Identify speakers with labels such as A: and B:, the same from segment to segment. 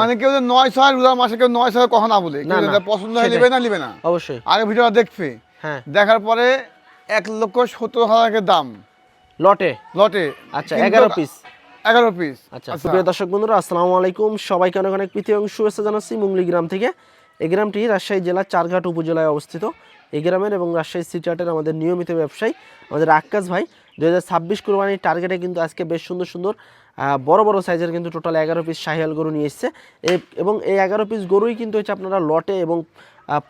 A: মানে কেউ 9-6 রোজার মাসে কেউ 9-6 কখনো না বলে, পছন্দ হয় নেবে না
B: অবশ্যই
A: আগে ভিডিওটা দেখবে,
B: হ্যাঁ
A: দেখার পরে 1,70,000 দাম লটে।
B: আচ্ছা 11 পিস।
A: আচ্ছা
B: প্রিয় দর্শক বন্ধুরা, আসসালামু আলাইকুম। সবাইকে অনেক অনেক প্রীতি এবং শুভেচ্ছা জানাচ্ছি মুংলি গ্রাম থেকে। এই গ্রামটি রাজশাহী জেলার চারঘাট উপজেলায় অবস্থিত। এই গ্রামের এবং রাজশাহী সিটি হাটের আমাদের নিয়মিত ব্যবসায়ী আমাদের আক্কাস ভাই 2026 কুরবানির টার্গেটে কিন্তু আজকে বেশ সুন্দর সুন্দর বড় বড় সাইজের কিন্তু টোটাল 11 পিস শাহিয়াল গরু নিয়ে এসছে। এবং এই 11 পিস গরুই কিন্তু হচ্ছে আপনারা লটে এবং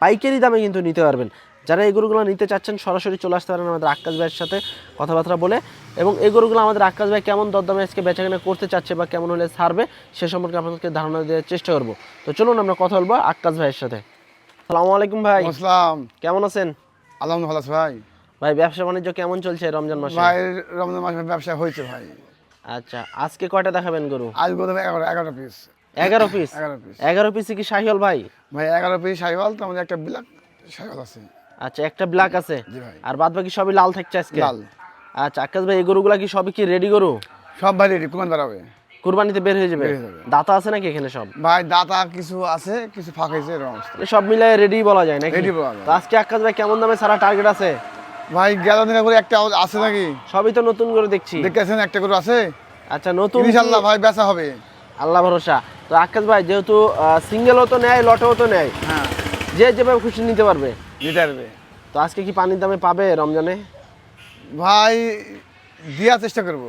B: পাইকারি দামে কিন্তু নিতে পারবেন। যারা এই গরুগুলো নিতে চাচ্ছেন সরাসরি চলে আসতে পারেন আমাদের আক্কাস ভাইয়ের সাথে কথাবার্তা বলে। এবং এই গরুগুলো আমাদের আক্কাস ভাই কেমন দরদামে আজকে বেচাকেনা করতে চাচ্ছে বা কেমন হলে ছাড়বে সে সম্পর্কে আপনাদেরকে ধারণা দেওয়ার চেষ্টা করব। তো চলুন আমরা কথা বলবো আক্কাস ভাইয়ের সাথে। আসসালামু আলাইকুম ভাই।
A: আসসালাম।
B: কেমন আছেন?
A: আলহামদুলিল্লাহ ভাই।
B: ভাই ব্যবসা বাণিজ্য কেমন চলছে রমজান মাসে?
A: ভাই রমজান মাসে ব্যবসা হয়েছে ভাই।
B: আচ্ছা আজকে কয়টা দেখাবেন গরু?
A: আজ গরু 11 পিস।
B: 11 পিস?
A: 11
B: পিসে কি শাহিওয়াল ভাই?
A: ভাই 11 পিস শাহিওয়াল, তার মধ্যে একটা ব্ল্যাক শাহিওয়াল আছে।
B: আচ্ছা একটা ব্ল্যাক আছে, আর বাদ বাকি সবই লাল থাকছে আজকে?
A: লাল।
B: আচ্ছা আক্কাস ভাই এই গরুগুলা কি সবই কি রেডি গরু?
A: সব ভাই রেডি, কুরবানি দাঁড়াবে,
B: কুরবানিতে বের হয়ে যাবে। দাতা আছে নাকি এখানে সব?
A: ভাই দাতা কিছু আছে, কিছু ফাঁক হয়েছে, এরকম অবস্থা।
B: সব মিলে রেডি বলা যায় নাকি?
A: রেডি বলা যায়।
B: তো আজকে আক্কাস ভাই কেমন দামে সারা টার্গেট আছে?
A: ভাই গেল দিনে করে একটা আছে নাকি?
B: সবই তো নতুন গরু দেখছি।
A: দেখতেছেন একটা গরু আছে।
B: আচ্ছা নতুন
A: ইনশাআল্লাহ ভাই বেচা হবে,
B: আল্লাহ ভরসা। তো আক্কাস ভাই যেহেতু সিঙ্গেলও তো নেয় লটেও তো নেয়,
A: হ্যাঁ
B: যে যেভাবে খুশি নিতে পারবে।
A: নিতে পারবে।
B: তো আজকে কি পানির দামে পাবে রমজানে?
A: ভাই দেওয়ার চেষ্টা করব।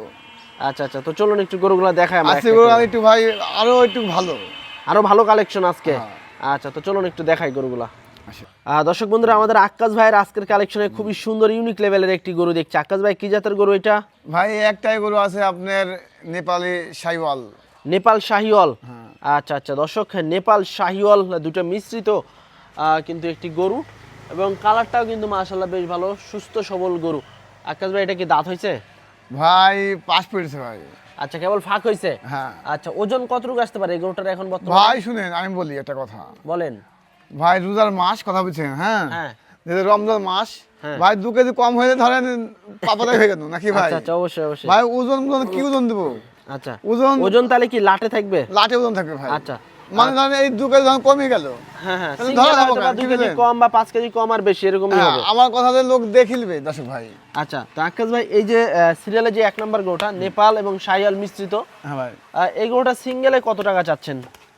B: আচ্ছা আচ্ছা, তো চলুন একটু গরুগুলো দেখাই আমরা।
A: আজকে গরু একটু ভাই আরো একটু ভালো,
B: আরো ভালো কালেকশন আজকে।
A: হ্যাঁ।
B: আচ্ছা তো চলুন একটু দেখাই গরুগুলা।
A: আচ্ছা
B: দর্শক বন্ধুরা, আমাদের আক্কাস ভাইয়ের আজকের কালেকশনে খুবই সুন্দর ইউনিক লেভেলের একটি গরু দেখছি। আক্কাস ভাই কি জাতের গরু এটা?
A: ভাই একটাই গরু আছে আপনার, নেপালি শাহিওয়াল।
B: নেপাল শাহিওয়াল।
A: হ্যাঁ।
B: আচ্ছা আচ্ছা দর্শক, নেপাল শাহিওয়াল দুটো মিশ্রিত কিন্তু একটি গরু, এবং কালারটাও কিন্তু মাশাআল্লাহ বেশ ভালো, সুস্থ সবল গরু। আক্কাস ভাই এটা কি দাঁত হয়েছে?
A: ভাই পাস পড়েছে ভাই।
B: আচ্ছা কেবল ফাঁক হয়েছে?
A: হ্যাঁ।
B: আচ্ছা ওজন কতটুকু আসতে পারে এই গরুটার এখন বর্তমানে?
A: ভাই শুনেন আমি বলি একটা কথা।
B: বলেন।
A: ভাই রোজার মাস কথা বলছেন, হ্যাঁ
B: হ্যাঁ
A: যেহেতু রমজান মাস,
B: হ্যাঁ।
A: ভাই 2 কেজি কম হয়ে ধরেন পাপাটাই হয়ে গেল নাকি ভাই?
B: আচ্ছা আচ্ছা অবশ্যই অবশ্যই।
A: ভাই ওজন কি ওজন দেবো?
B: আচ্ছা
A: ওজন
B: ওজন তাহলে কি লাটে থাকবে?
A: লাটে ওজন থাকবে ভাই।
B: আচ্ছা
A: মানে ধরেন এই 2 কেজি যখন কমে গেল,
B: হ্যাঁ হ্যাঁ,
A: তাহলে
B: সিঙ্গেল
A: ধরা যাবে
B: হয়তো বা
A: না,
B: 2
A: ঠিক
B: কেজি
A: আছে?
B: কম বা 5 কেজি কম আর বেশি এরকমই
A: হ্যাঁ,
B: হবে।
A: আমার কথাতে লোক দেখিলবে দর্শক ভাই।
B: আচ্ছা তো আক্কাস ভাই এই যে সিরিয়ালে যে 1 নম্বর গরুটা নেপাল এবং শাহিওয়াল মিশ্রিত,
A: হ্যাঁ ভাই।
B: এই গরুটা সিঙ্গেলে কত টাকা চাচ্ছেন?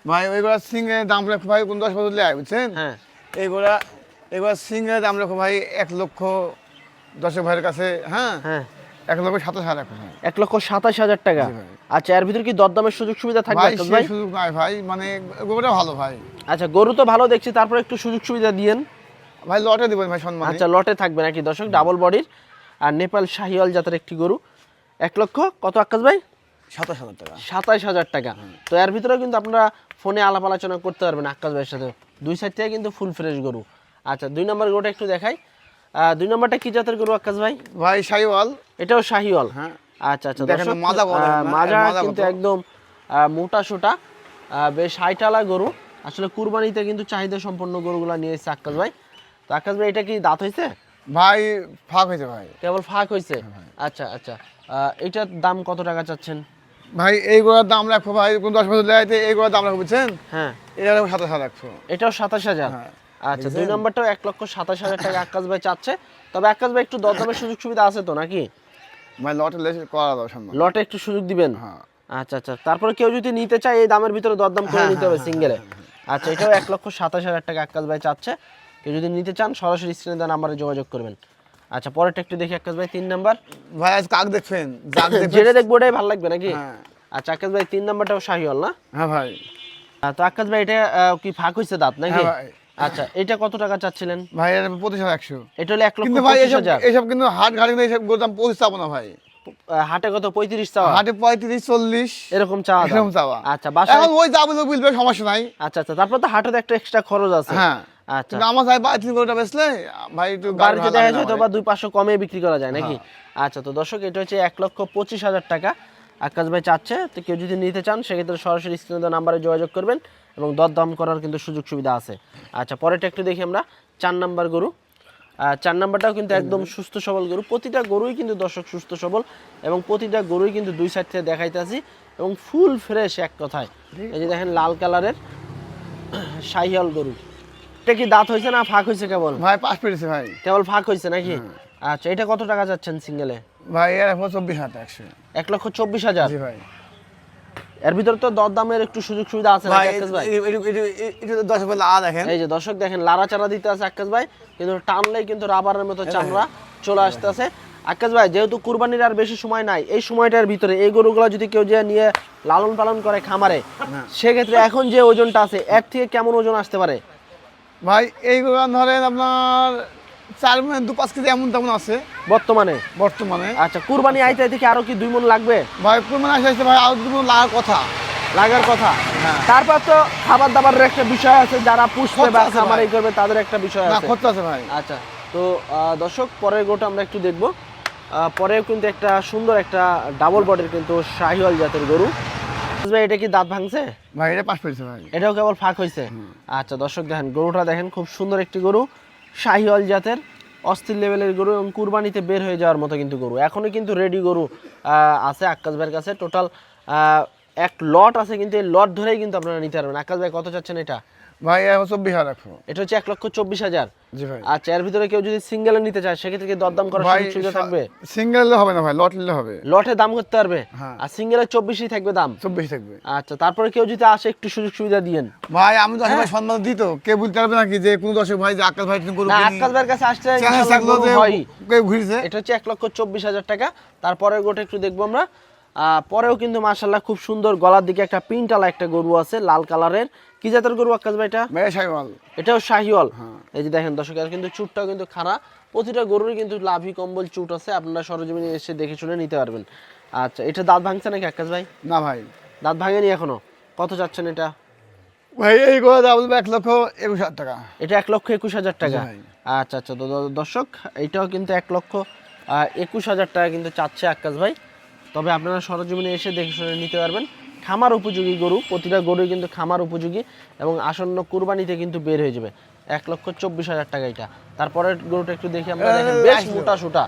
A: ভাই ওইগুলা সিঙ্গের দাম রাখো ভাই 10-15 লেয়, বুঝছেন?
B: হ্যাঁ
A: এইগুলা সিঙ্গের দাম রাখো ভাই 1,10,000 ভাইয়ের কাছে, হ্যাঁ
B: হ্যাঁ
A: 1,27,000 রাখো ভাই।
B: 1,27,000 টাকা।
A: জি ভাই।
B: আচ্ছা এর ভিতরে কি দরদামের সুযোগ সুবিধা থাকবে
A: ভাই
B: আক্কাস
A: সেই
B: ভাই?
A: সুযোগ নাই ভাই, মানে গরুটা ভালো ভাই।
B: আচ্ছা গরু তো ভালো দেখছি, তারপর একটু সুযোগ সুবিধা দিয়েন।
A: ভাই লটে দিবেন ভাই সম্মানে।
B: আচ্ছা লটে থাকবে নাকি দর্শক? ডাবল বডির আর নেপাল শাহিওয়াল জাতের একটি গরু। 1 লক্ষ কত আক্কাস ভাই?
A: 27,000 টাকা।
B: 27,000 টাকা। তো এর ভিতরে কিন্তু আপনারা ফোনে আলাপ আলোচনা করতে পারবেন আক্কাস ভাইয়ের সাথে। 2 সাইড থেকে কিন্তু ফুল ফ্রেশ গরু। আচ্ছা 2 নম্বর গরুটা একটু দেখাই। 2 নম্বরটা কি জাতের গরু আক্কাস ভাই?
A: ভাই শাহিওয়াল।
B: এটাও শাহিওয়াল।
A: হ্যাঁ
B: আচ্ছা আচ্ছা
A: দেখেন
B: দর্শক,
A: মাজা বড় না,
B: মাজা
A: মাজা
B: কিন্তু
A: কত?
B: একদম মোটা সোটা, বেশ হাইটালা গরু। আসলে কুরবানিতে কিন্তু চাহিদা সম্পন্ন গরুগুলা নিয়ে এসেছে আক্কাস ভাই। তো আক্কাস ভাই এটা কি দাঁত হয়েছে?
A: ভাই ফাঁক হয়েছে ভাই।
B: কেবল ফাঁক হয়েছে? আচ্ছা আচ্ছা, এটার দাম কত টাকা চাচ্ছেন?
A: ভাই এইগুলোর দাম রাখো ভাই 10,000 লেয়াইতে, এইগুলোর দাম রাখো বুঝছেন?
B: হ্যাঁ
A: এটা 27,000 রাখো।
B: এটাও 27,000।
A: হ্যাঁ।
B: আচ্ছা 2 নম্বরটাও 1,27,000 টাকা আক্কাস ভাই চাচ্ছে। তবে আক্কাস ভাই একটু দরদামের সুযোগ সুবিধা আছে তো নাকি?
A: ভাই লটে লেসে করা দাও সম্মান।
B: লটে একটু সুযোগ দিবেন?
A: হ্যাঁ।
B: আচ্ছা আচ্ছা, তারপরে কেউ যদি নিতে চায় এই দামের ভিতরে দরদাম করে নিতে হবে সিঙ্গেলে। আচ্ছা এটাও 1,27,000 টাকা আক্কাস ভাই চাচ্ছে। কেউ যদি নিতে চান সরাসরি স্ক্রিনে দেওয়া নাম্বারে যোগাযোগ করবেন। আচ্ছা পরেরটা একটু দেখি আক্কাস ভাই 3 নাম্বার।
A: ভাই আজ কাক দেখবেন, জাগ দেখবেন।
B: যেটা দেখবো ওটাই ভালো লাগবে নাকি?
A: হ্যাঁ।
B: আচ্ছা আক্কাস ভাই 3 নাম্বারটাও শাহিওয়াল না?
A: হ্যাঁ ভাই।
B: তো আক্কাস ভাই এটা কি ফাঁক হইছে দাঁত নাকি?
A: হ্যাঁ ভাই।
B: আচ্ছা এটা কত টাকা চাচ্ছিলেন?
A: ভাই এর 25,100।
B: এটা হলো
A: কিন্তু ভাই
B: 1,25,000।
A: এসব কিন্তু হাট ঘাটে কিন্তু এসব গরুর দাম 25 চাবো না ভাই।
B: হাটে কত 35 চাওয়া?
A: হাটে 35-40
B: এরকম চাওয়া দাম?
A: এরকম চাওয়া।
B: আচ্ছা বাসায়
A: এখন ওই দাম লোক বুঝবে, সমস্যা নাই।
B: আচ্ছা আচ্ছা, তারপর তো হাটে একটা এক্সট্রা খরচ আছে।
A: হ্যাঁ
B: আচ্ছা
A: কিন্তু আমার সাহেব 35 গরুটা বেচলে ভাই একটু
B: বাড়িতে দেখা যায় তো বা 2-500 কমে বিক্রি করা যায় নাকি? আচ্ছা তো দর্শক এটা হচ্ছে 1,25,000 টাকা আক্কাস ভাই চাচ্ছে। তো কেউ যদি নিতে চান সেক্ষেত্রে সরাসরি স্ক্রিনে দেওয়া নাম্বারে যোগাযোগ করবেন এবং দরদাম করার কিন্তু সুযোগ সুবিধা আছে। আচ্ছা পরেরটা একটু দেখি আমরা 4 নাম্বার গরু। 4 নাম্বারটাও কিন্তু একদম সুস্থ সবল গরু। প্রতিটা গরুই কিন্তু দর্শক সুস্থ সবল, এবং প্রতিটা গরুই কিন্তু 2 সাইড থেকে দেখাইতেছি এবং ফুল ফ্রেশ এক কথায়। এই যে দেখেন লাল কালারের শাহিওয়াল গরু। এটা কি দাঁত হয়েছে না ফাঁক হয়েছে কেবল?
A: ভাই পাঁচ পেরেছে ভাই।
B: কেবল ফাঁক হয়েছে নাকি? আচ্ছা, এটা কত টাকা যাচ্ছেন সিঙ্গেলে?
A: ভাই এর এখন 24,100।
B: 1,24,000।
A: জি ভাই।
B: এর ভিতরে তো দরদামের একটু সুযোগ সুবিধা আছে না
A: ভাই
B: আক্কাস ভাই?
A: এটা তো 10 বলে দেখেন।
B: এই যে দর্শক দেখেন লাড়াচাড়া দিতে আছে আক্কাস ভাই, কিন্তু টানলেই কিন্তু রাবারের মতো চামড়া চলে আসতেছে। আক্কাস ভাই, যেহেতু কুরবানির আর বেশি সময় নাই, এই সময়টার ভিতরে এই গরুগুলো যদি কেউ যে নিয়ে লালন পালন করে খামারে, সেক্ষেত্রে এখন যে ওজনটা আছে এর থেকে কেমন ওজন আসতে পারে?
A: ভাই এইগুলো ধরেন আপনার 4-5 কেজি এমন তেমন আছে বর্তমানে।
B: আচ্ছা, কুরবানি আইতে থেকে আরো কি 2 মণ লাগবে?
A: ভাই কুরবানি আসছে ভাই, আর 2 মণ লাগার কথা।
B: তারপর তো খাবার দাবারের একটা বিষয় আছে, যারা পুষবে বা খামারে করবে তাদের একটা বিষয় আছে।
A: খরচ আছে ভাই।
B: আচ্ছা, তো দর্শক পরের গোটা আমরা একটু দেখবো। পরেও কিন্তু একটা সুন্দর একটা ডাবল বডির কিন্তু শাহিওয়াল জাতের গরু। ভাই, এটা কি দাঁত ভাঙছে?
A: ভাই এটা পাঁচ পেরেছে ভাই।
B: এটাও কেবল ফাঁক হয়েছে। আচ্ছা দর্শক দেখেন গরুটা দেখেন, খুব সুন্দর একটি গরু, শাহিওয়াল জাতের অস্থির লেভেলের গরু এবং কুরবানিতে বের হয়ে যাওয়ার মতো কিন্তু গরু। এখনো কিন্তু রেডি গরু আছে আক্কাস ভাইয়ের কাছে। টোটাল এক লট আছে, কিন্তু এই লট ধরেই কিন্তু আপনারা নিতে পারবেন। আক্কাস ভাই, কত চাচ্ছেন এটা?
A: ভাই 24,000 রাখো।
B: এটা হচ্ছে 1,24,000।
A: জি ভাই।
B: আচ্ছা, এর ভিতরে কেউ যদি সিঙ্গেলে নিতে চায় সেক্ষেত্রে কি দরদাম করার
A: ভাই
B: সুযোগ থাকবে?
A: সিঙ্গেল হবে না ভাই, লট নিলে হবে।
B: লটে দাম করতে পারবে,
A: হ্যাঁ।
B: আর সিঙ্গেলে 24ই থাকবে দাম।
A: 24 থাকবে।
B: আচ্ছা, তারপরে কেউ যদি আসে একটু সুযোগ সুবিধা দিয়েন।
A: ভাই আমি তো ভাই সম্মান দিত, কে বলতে পারবে নাকি যে কোন দর্শক ভাই যে আক্কাস ভাই গরু
B: না,
A: কিনি।
B: আক্কাস ভাইয়ের কাছে আসছে
A: চ্যানেল
B: ইনশাআল্লাহ
A: থাকলো
B: গরু
A: যে
B: হয়।
A: কেউ ঘুরছে।
B: এটা হচ্ছে 1,24,000 টাকা। তারপরে গোটা একটু দেখবো আমরা। পরেও কিন্তু মাশাআল্লাহ খুব সুন্দর গলার দিকে একটা পিনটালা একটা গরু আছে লাল কালারের। কি জাতের গরু আক্কাস ভাই এটা?
A: ভাই শাহিওয়াল।
B: এটাও শাহিওয়াল। এই যে দেখেন দর্শক, আর কিন্তু চুটটাও কিন্তু খাড়া। প্রতিটা গরুরই কিন্তু লাভি কম্বল চুট আছে, আপনারা সরজমিনে এসে দেখে শুনে নিতে পারবেন। আচ্ছা, এটা দাঁত ভাঙছে নাকি আক্কাস ভাই?
A: না ভাই,
B: দাঁত ভাঙেনি এখনো। কত চাচ্ছেন এটা?
A: ভাই এই গরু দাম বলবে 1,21,000 টাকা।
B: এটা 1,21,000 টাকা।
A: ভাই।
B: আচ্ছা আচ্ছা, তো দর্শক এটাও কিন্তু 1,21,000 টাকা কিন্তু চাচ্ছে আক্কাস ভাই। তবে আপনারা সরজমিনে এসে দেখে শুনে নিতে পারবেন। খামার উপযোগী গরু, প্রতিটা গরুই কিন্তু খামার উপযোগী এবং আসন্ন কুরবানিতে কিন্তু বের হয়ে যাবে। 1,24,000 টাকা এটা। তারপরে গরুটা একটু দেখি আমরা। দেখেন বেশ মোটা সোটা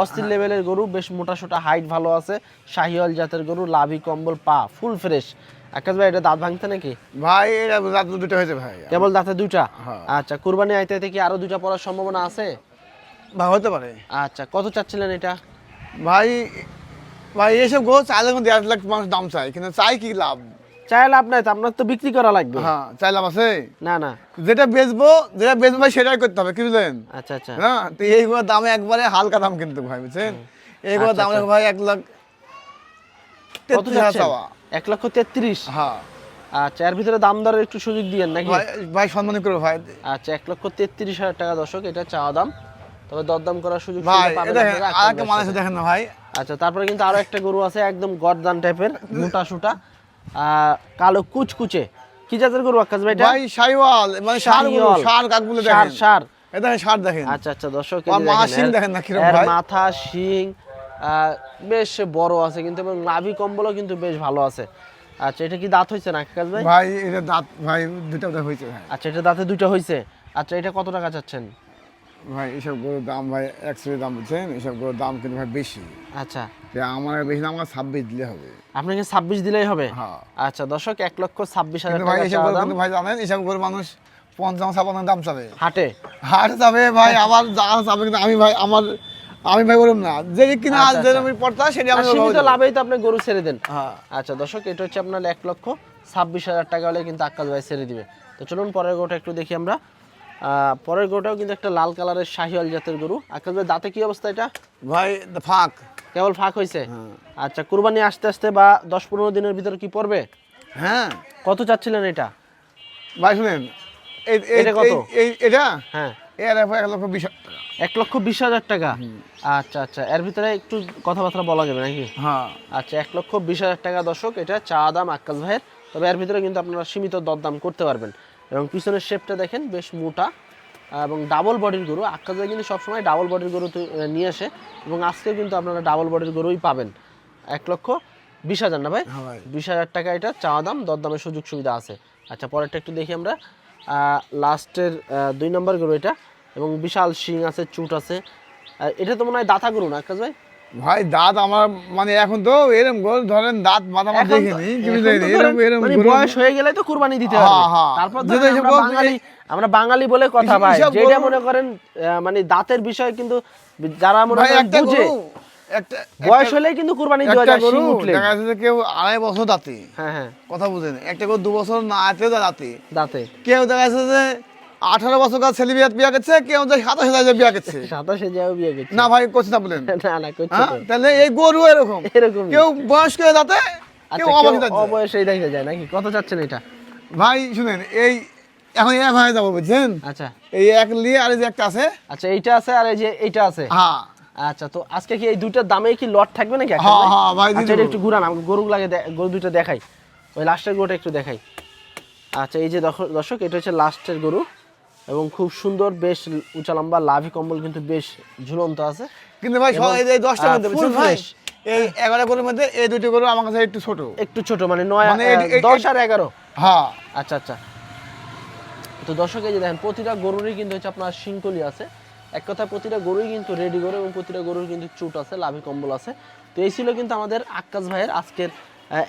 B: অস্থির লেভেলের গরু, বেশ মোটা সোটা, হাইট ভালো আছে, শাহিওয়াল জাতের গরু, লাভি কম্বল পা ফুল ফ্রেশ। আকাশ ভাই, এটা দাঁত ভাঙতে নাকি?
A: ভাই এটা দাঁত দুটো হয়েছে ভাই।
B: কেবল দাঁতে দুইটা?
A: হ্যাঁ।
B: আচ্ছা, কুরবানি আইতে থেকে আরো দুইটা পড়ার সম্ভাবনা আছে?
A: ভাই হতে পারে।
B: আচ্ছা, কত চাচ্ছিলেন এটা?
A: ভাই ভাই এইসব গরু চাইলে 1.5 লাখ মানুষ দাম চাই, কিন্তু চাই কি লাভ?
B: চাই লাভ নাই তো, আপনার তো বিক্রি করা লাগবে।
A: হ্যাঁ, চাই লাভ আছে
B: না না,
A: যেটা বেচবো ভাই সেটাই করতে হবে, কি বুঝলেন?
B: আচ্ছা আচ্ছা,
A: হ্যাঁ, তো এইগুলোর দাম একবারে হালকা দাম কিন্তু ভাই, বুঝছেন? এইগুলোর দাম ভাই 1,33,000 চাওয়া।
B: 1,33,000?
A: হ্যাঁ।
B: আচ্ছা, এর ভিতরে দাম দরের একটু সুযোগ দিয়েন নাকি?
A: ভাই সম্মান করো ভাই।
B: আচ্ছা, 1,33,000 টাকা দর্শক, এটা চাওয়া দাম। তবে দরদাম করার সুযোগ
A: ভাই
B: পাবেন
A: দেখেন,
B: আপনারা
A: আরেকটা মানুষ দেখেন না ভাই।
B: আচ্ছা, তারপরে কিন্তু আরো একটা গরু আছে একদম গর্দান টাইপের, মোটা সুটা, কালো কুচকুচে। কি জাতের গরু আকাশ ভাই এটা?
A: ভাই শাহিওয়াল, মানে ষাঁড় গরু, ষাঁড় কাকগুলো দেখেন।
B: ষাঁড়।
A: এই দেখেন ষাঁড় দেখেন।
B: আচ্ছা আচ্ছা দর্শক,
A: মাথা শিং দেখেন না কিরকম ভাই।
B: মাথা শিং বেশ বড় আছে কিন্তু, এবং নাভি কম্বলও কিন্তু বেশ ভালো আছে। আচ্ছা, এটা কি দাঁত হয়েছে না আকাশ ভাই?
A: ভাই এটা দাঁত ভাই দুটো দাঁত হয়েছে ভাই।
B: আচ্ছা, এটা দাঁতে দুটো হয়েছে। আচ্ছা, এটা কত টাকা চাচ্ছেন?
A: ভাই এসব গরুর দাম ভাই একচুয়ালি দাম বলছেন, এসব গরুর দাম কিন্তু ভাই বেশি।
B: আচ্ছা,
A: আমার বেশি না, আমার 26 দিলে হবে।
B: আপনাকে 26 দিলেই হবে?
A: হ্যাঁ।
B: আচ্ছা দর্শক, 1,26,000
A: ভাই
B: টাকা
A: এসব
B: চাওয়া
A: গরু
B: দাম।
A: কিন্তু ভাই জানেন, এসব গরু মানুষ 50-56 দাম চাবে
B: হাটে
A: হাটে যাবে ভাই, আবার যা চাবে, কিন্তু আমি ভাই বললাম না যে কিনা
B: আচ্ছা,
A: যে
B: আচ্ছা।
A: আমি পড়তা সেটা আমি
B: সীমিত লাভেই তো আপনি গরু ছেড়ে দেন।
A: হ্যাঁ।
B: আচ্ছা দর্শক, এটা হচ্ছে আপনার 1,26,000 টাকা হলে কিন্তু আকাশ ভাই ছেড়ে দিবে। তো চলুন পরের গরুটা একটু দেখি আমরা। পরের গরুটাও কিন্তু একটা লাল কালারের শাহিওয়াল জাতের গরু। আকাশ ভাই, দাঁতে কি অবস্থা এটা?
A: ভাই ফাঁক,
B: কেবল ফাঁক হয়েছে? আচ্ছা, কুরবানি আসতে আসতে বা 10-15 দিনের ভিতরে কি পড়বে?
A: হ্যাঁ।
B: কত চাচ্ছিলেন এটা?
A: ভাই শুনেন,
B: এটা কত?
A: এটা
B: হ্যাঁ,
A: এর 1,20,000 টাকা।
B: 1,20,000 টাকা। আচ্ছা আচ্ছা, এর ভিতরে একটু কথাবার্তা বলা যাবে নাকি?
A: হ্যাঁ।
B: আচ্ছা, 1,20,000 টাকা দর্শক, এটা চা দাম আক্কাস ভাইয়ের। তবে এর ভিতরে কিন্তু আপনারা সীমিত দরদাম করতে পারবেন। এবং পিছনের শেপটা দেখেন, বেশ মোটা এবং ডাবল বডির গরু। আক্কাস ভাই কিন্তু সবসময় ডাবল বডির গরু নিয়ে আসে, এবং আজকে কিন্তু আপনারা ডাবল বডির গরুই পাবেন। 1,20,000 না ভাই? 20,000 টাকা এটা চাওয়া দাম, দরদামের সুযোগ সুবিধা আছে। আচ্ছা, পরেরটা একটু দেখি আমরা। লাস্টের 2 নম্বর গরু এটা, এবং বিশাল শিং আছে, চুট আছে। এটা তো মনে হয় দাতা গরু না আকাশ ভাই?
A: ভাই দাঁত আমার মানে এখন তো এরকম গরু ধরেন দাঁত মাথা
B: এখন তো-
A: দেখিনি
B: এখন তো ধরেন মানে
A: গরু-
B: বয়স হয়ে গেলে তো কুরবানি দিতে হবে।
A: হ্যাঁ, হ্যাঁ।
B: তারপর
A: যদি
B: ধরেন
A: এসব
B: আমরা
A: গরু-
B: বাঙালি, আমরা বাঙালি বলে কথা ভাই,
A: এসব
B: যেটা
A: গরু-
B: মনে করেন মানে দাঁতের বিষয় কিন্তু যারা মনে
A: ভাই
B: করেন
A: একটা
B: বুঝে
A: গরু একটা
B: বয়স হলেই কিন্তু কুরবানি দেওয়া
A: একটা
B: যায়
A: গরু
B: শিং উঠলে।
A: দেখা যাচ্ছে যে কেউ 2.5 বছর দাঁতে,
B: হ্যাঁ হ্যাঁ,
A: কথা বুঝেন, একটা গরু 2 বছর না আতেও দাঁতে,
B: দাঁতে
A: কেউ দেখা যাচ্ছে যে 18 বছর কাজ ছেলে বিয়া করছে, কেউ 27 বিয়া করছে।
B: 27 যাও বিয়ে গেছে।
A: না ভাই করছে না বলেন,
B: না না করছে
A: হ্যাঁ
B: তো।
A: তাহলে এই গরু এরকম
B: এরকম
A: কেউ বয়স্ক হয়ে দাঁতে, কেউ
B: আচ্ছা,
A: অবশ্যই দাঁতে।
B: অবশ্যই দেখা যায় নাকি? কত চাচ্ছেন এটা?
A: ভাই শুনেন, এই এখন এক ভাই যাবো বুঝছেন,
B: আচ্ছা
A: এই এক নিয়ে আর এই যে একটা আছে,
B: আচ্ছা, এইটা আছে আর এই যে এইটা আছে।
A: হ্যাঁ
B: আচ্ছা, তো আজকে কি এই দুইটার দামে কি লট থাকবে নাকি? একটা
A: হ্যাঁ
B: ভাই?
A: হ্যাঁ ভাই
B: আচ্ছা, এটা একটু ঘুরান, আমাকে গরুগুলাকে গরু দুইটা দেখাই, ওই লাস্টের গরুটা একটু দেখাই। আচ্ছা, এই যে দর্শক, এটা হচ্ছে লাস্টের গরু এবং খুব সুন্দর, বেশ উঁচা লম্বা, লাভি কম্বল কিন্তু বেশ ঝুলন্ত আছে।
A: কিন্তু ভাই
B: এবং,
A: এই 10টার মধ্যে
B: full
A: বুঝছেন ভাই,
B: fresh।
A: এই 11 গরুর মধ্যে এই দুটো গরু আমার কাছে একটু ছোট।
B: একটু ছোট, মানে 9
A: মানে
B: 10 আর 11।
A: হ্যাঁ
B: আচ্ছা আচ্ছা, তো দর্শক এই যে দেখেন, প্রতিটা গরুরই কিন্তু হচ্ছে আপনার শিংকলি আছে। এক কথায় প্রতিটা গরুই কিন্তু রেডি গরু এবং প্রতিটা গরুর কিন্তু চুট আছে, লাভি কম্বল আছে। তো এই ছিল কিন্তু আমাদের আক্কাস ভাইয়ের আজকের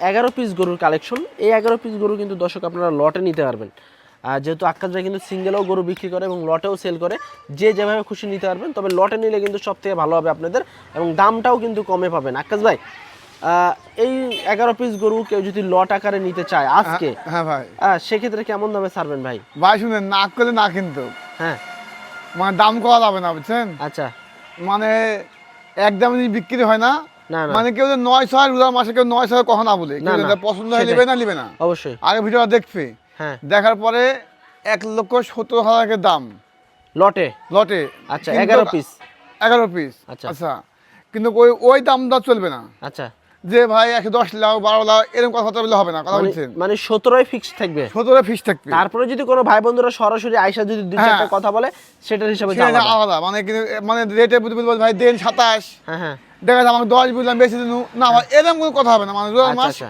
B: 11 পিস গরুর কালেকশন। এই 11 পিস গরু কিন্তু দর্শক আপনারা লটে নিতে পারবেন। যেহেতু আক্কাস ভাই কিন্তু সিঙ্গেলও গরু বিক্রি করে এবং লটেও সেল করে, যে যেভাবে খুশি নিতে পারবেন। তবে লটে নিলে কিন্তু সব থেকে ভালো হবে আপনাদের, এবং দামটাও কিন্তু কমে পাবেন। আক্কাস ভাই, এই 11 পিস গরু কেউ যদি লট আকারে নিতে চায় আজকে,
A: হ্যাঁ ভাই,
B: সেক্ষেত্রে কেমন দামে ছাড়বেন ভাই?
A: ভাই শুনেন, না করলে না কিন্তু
B: হ্যাঁ
A: মানে দাম করা যাবে না বুঝছেন,
B: আচ্ছা,
A: মানে একদম বিক্রি হয় না।
B: না না
A: মানে কেউ যে 900 রোজার মাসে কেউ 900 কখন না বলে,
B: না,
A: কেউ
B: না,
A: যদি পছন্দ হয়
B: সেটাই।
A: নেবে না নেবে না,
B: অবশ্যই।
A: আগে ভিডিওটা দেখবে,
B: হ্যাঁ,
A: দেখার পরে 1,70,000 দাম
B: লটে।
A: লটে।
B: আচ্ছা,
A: কিন্তু
B: 11 পিস।
A: 11 পিস,
B: আচ্ছা।
A: আচ্ছা, কিন্তু ওই দামটা চলবে না,
B: আচ্ছা,
A: যে ভাই 10 লাখ 12 লাখ এরকম কথা বললে হবে না, কথা বলছেন।
B: মানে 17 ফিক্স থাকবে।
A: 17 ফিস থাকবে,
B: তারপরে যদি কোনো ভাই বন্ধুরা সরাসরি আইসা যদি দুই চারটা
A: হ্যাঁ।
B: কথা বলে, সেটার হিসাবে
A: সেটা
B: আলাদা।
A: আলাদা, মানে কিন্তু মানে রেটে বুঝতে বলবো ভাই দেন 27,
B: হ্যাঁ হ্যাঁ,
A: দেখা যায় আমাকে 10 বুঝলাম বেশি দিন না, ভাই এরকম কোনো কথা হবে না, মানে রোজার
B: আচ্ছা
A: মাস
B: আচ্ছা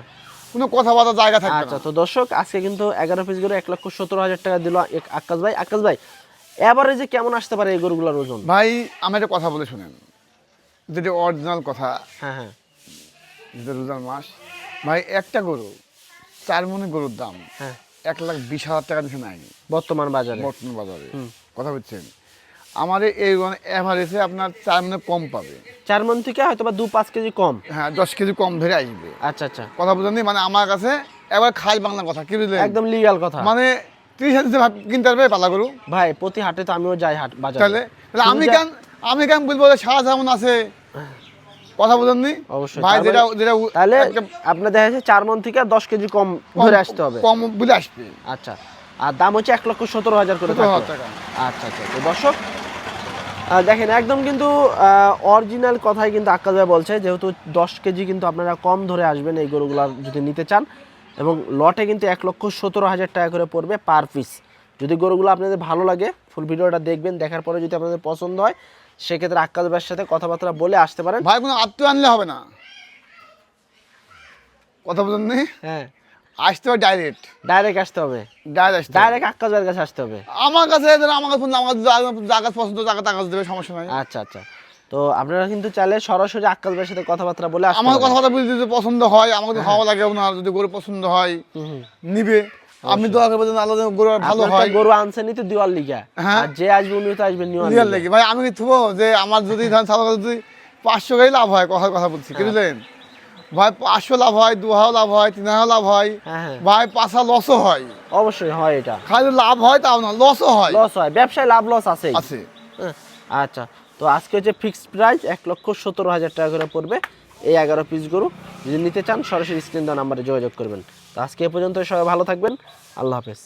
A: কোনো কথা বলার জায়গা থাকবে
B: আচ্ছা।
A: না।
B: তো দর্শক, আজকে কিন্তু 11 পিস গরু 1,17,000 টাকা দিল আক্কাস ভাই। আক্কাস ভাই, এভারেজে কেমন আসতে পারে এই গরুগুলোর ওজন?
A: ভাই আমি একটা কথা বলে শুনেন, যেটা অরিজিনাল কথা,
B: হ্যাঁ হ্যাঁ
A: যেটা রোজার মাস, ভাই একটা গরু 4 মণের গরুর দাম
B: হ্যাঁ,
A: 1,20,000 টাকা দিচ্ছে নাই
B: বর্তমান বাজারে।
A: বর্তমান বাজারে, কথা বলছেন। আমার এই এভারেজে আপনার 4 মণে কম পাবে,
B: 4 মণ থেকে হয়তো বা 2-5 কেজি কম।
A: হ্যাঁ 10 কেজি কম ধরে আসবে,
B: আচ্ছা আচ্ছা,
A: কথা বুঝলেন, মানে আমার কাছে এবার খাই বাংলা কথা, কি বুঝলেন,
B: একদম লিগ্যাল কথা।
A: মানে 30,000 কিনতে পারবে পালা গরু,
B: ভাই প্রতি হাটে তো আমিও যাই হাট বাজারে।
A: তাহলে আমি কেন বলবো যে সারা যেমন আছে, কথা বুঝেননি
B: অবশ্যই।
A: ভাই,
B: তার
A: যেটা
B: মানে-
A: যেটা
B: তাহলে
A: একটা-
B: আপনার দেখা যাচ্ছে 4 মণ থেকে 10 কেজি কম ধরে আসতে হবে।
A: কম বলে আসবে,
B: আচ্ছা, আর দাম হচ্ছে 1,17,000 করে
A: 17,000
B: থাকবে।
A: টাকা।
B: আচ্ছা আচ্ছা, তো দর্শক দেখেন, একদম কিন্তু অরিজিনাল কথাই কিন্তু আক্কাস ভাই বলছে, যেহেতু 10 কেজি কিন্তু আপনারা কম ধরে আসবেন এই গরুগুলা যদি নিতে চান, এবং লটে কিন্তু 1,17,000 টাকা করে পড়বে পার পিস। যদি গরুগুলো আপনাদের ভালো লাগে, ফুল ভিডিওটা দেখবেন, দেখার পরে যদি আপনাদের পছন্দ হয়, সেক্ষেত্রে আক্কাস ভাইয়ের সাথে কথাবার্তা বলে আসতে পারেন।
A: ভাই কোনো আত্মীয় আনলে হবে না, কথা বুঝেননি,
B: হ্যাঁ,
A: আসতে হবে ডাইরেক্ট
B: ডাইরেক্ট আসতে হবে,
A: ডাইরেক্ট
B: ডাইরেক্ট আক্কাস ভাইয়ের কাছে আসতে হবে।
A: আমার কাছে আমার কাছে ফোন, আমার জায়গা পছন্দ জায়গা কাগজ দেবে, সমস্যা নাই।
B: আচ্ছা আচ্ছা, তো আপনারা কিন্তু চাইলে সরাসরি আক্কাস ভাইয়ের সাথে কথাবার্তা বলে আসতে
A: আমার
B: পারেন।
A: কথাবার্তা বুঝতে যদি পছন্দ হয়, আমাকে তো ভালো লাগে ওনার, যদি গরু পছন্দ হয় নিবে, আমি তো আগে বলছেন আলাদা গরু ভালো
B: আপনার তো
A: হয়,
B: গরু আনছেনই তো দিওয়ার লিগা,
A: হ্যাঁ।
B: আর যে আসবে উনিও তো আসবেন নিওয়ার
A: রিয়াল
B: লিগা।
A: লেগে ভাই, আমি থুবো যে আমার যদি ধান সাদা যদি 500 গাড়ি লাভ হয়, কথা বলছি, কি বুঝলেন ভাই, 500 লাভ হয়, 2,000 লাভ হয়, 3,000 লাভ হয়,
B: হ্যাঁ হ্যাঁ,
A: ভাই 5,000 লসও হয়,
B: অবশ্যই হয়, এটা
A: খালি লাভ হয় তাও না, লসও হয়,
B: লস হয়, ব্যবসায় লাভ লস আছে।
A: আছে।
B: আচ্ছা, তো আজকে হচ্ছে ফিক্সড প্রাইস 1,17,000 টাকা করে পড়বে এই 11 পিস গরু। যদি নিতে চান সরাসরি স্ক্রিন দেওয়া নাম্বারে যোগাযোগ করবেন। তো আজকে এ পর্যন্ত, সবাই ভালো থাকবেন, আল্লাহ হাফেজ।